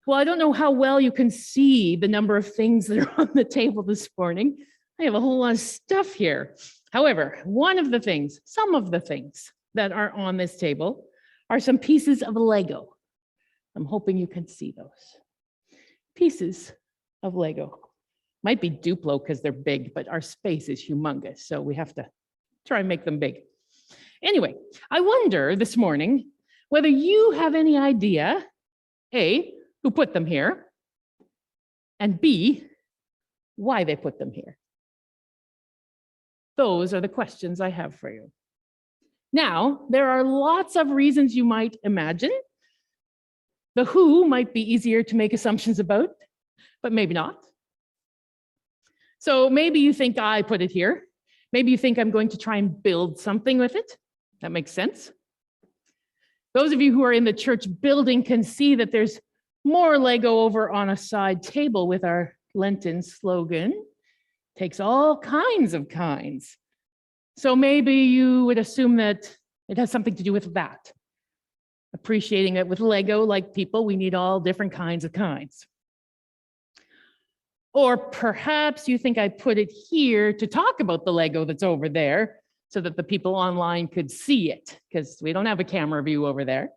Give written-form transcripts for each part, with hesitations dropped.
Well, I don't know how well you can see the number of things that are on the table this morning. I have a whole lot of stuff here. However, some of the things that are on this table are some pieces of Lego. I'm hoping you can see those. Pieces of Lego. Might be Duplo because they're big, but our space is humongous, so we have to try and make them big. Anyway, I wonder this morning whether you have any idea, A, who put them here, and B, why they put them here. Those are the questions I have for you. Now, there are lots of reasons you might imagine. The who might be easier to make assumptions about, but maybe not. So maybe you think I put it here. Maybe you think I'm going to try and build something with it. That makes sense. Those of you who are in the church building can see that there's more Lego over on a side table with our Lenten slogan. Takes all kinds of kinds. So maybe you would assume that it has something to do with that. Appreciating that with Lego, like people, we need all different kinds of kinds. Or perhaps you think I put it here to talk about the Lego that's over there so that the people online could see it, because we don't have a camera view over there.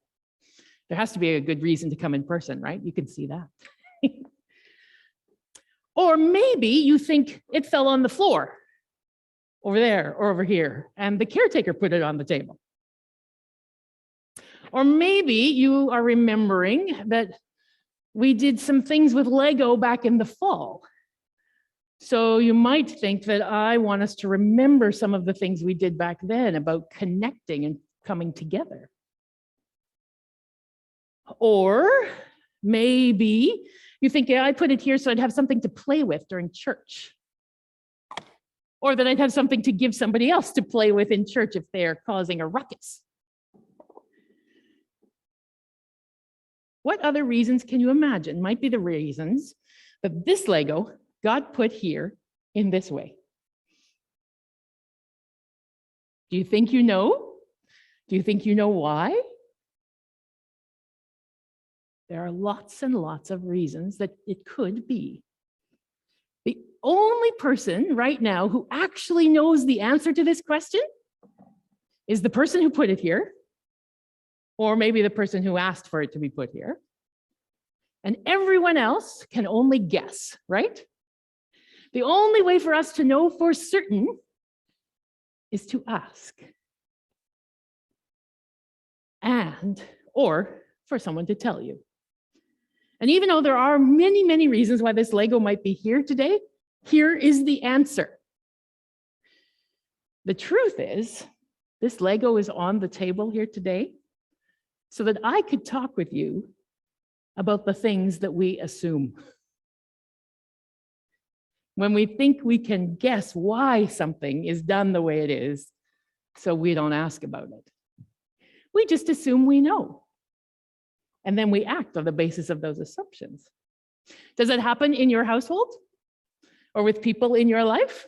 There has to be a good reason to come in person, right? You can see that. Or maybe you think it fell on the floor over there or over here, and the caretaker put it on the table. Or maybe you are remembering that we did some things with Lego back in the fall. So you might think that I want us to remember some of the things we did back then about connecting and coming together. Or maybe you think, yeah, I put it here so I'd have something to play with during church. Or that I'd have something to give somebody else to play with in church if they're causing a ruckus. What other reasons can you imagine might be the reasons that this Lego got put here in this way? Do you think you know? Do you think you know why? There are lots and lots of reasons that it could be. The only person right now who actually knows the answer to this question is the person who put it here, or maybe the person who asked for it to be put here. And everyone else can only guess, right? The only way for us to know for certain is to ask. Or for someone to tell you. And even though there are many, many reasons why this Lego might be here today, here is the answer. The truth is, this Lego is on the table here today so that I could talk with you about the things that we assume. When we think we can guess why something is done the way it is, so we don't ask about it. We just assume we know. And then we act on the basis of those assumptions. Does it happen in your household or with people in your life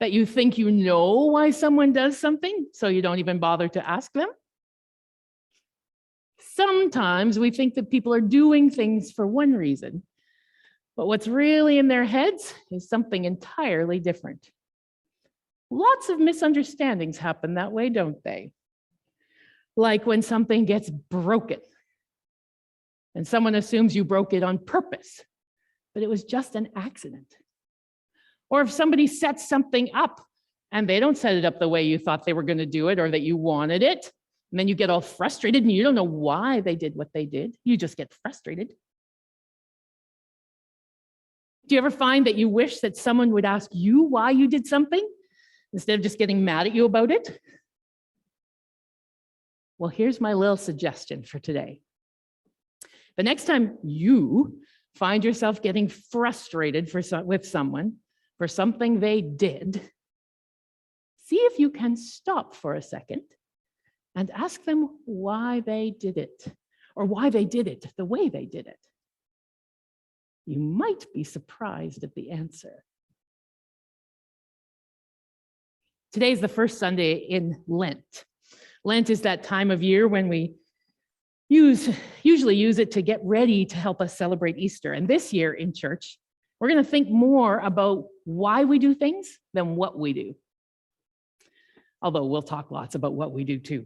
that you think you know why someone does something, so you don't even bother to ask them? Sometimes we think that people are doing things for one reason, but what's really in their heads is something entirely different. Lots of misunderstandings happen that way, don't they? Like when something gets broken and someone assumes you broke it on purpose, but it was just an accident. Or if somebody sets something up and they don't set it up the way you thought they were going to do it or that you wanted it, and then you get all frustrated and you don't know why they did what they did. You just get frustrated. Do you ever find that you wish that someone would ask you why you did something instead of just getting mad at you about it? Well, here's my little suggestion for today. The next time you find yourself getting frustrated with someone for something they did, see if you can stop for a second and ask them why they did it, or why they did it the way they did it. You might be surprised at the answer. Today is the first Sunday in Lent. Lent is that time of year when we usually use it to get ready to help us celebrate Easter. And this year in church, we're going to think more about why we do things than what we do. Although we'll talk lots about what we do too.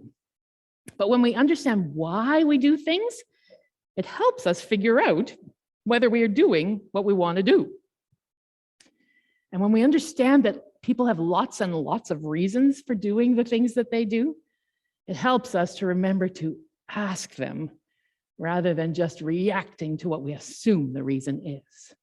But when we understand why we do things, it helps us figure out whether we are doing what we want to do. And when we understand that people have lots and lots of reasons for doing the things that they do, it helps us to remember to ask them rather than just reacting to what we assume the reason is.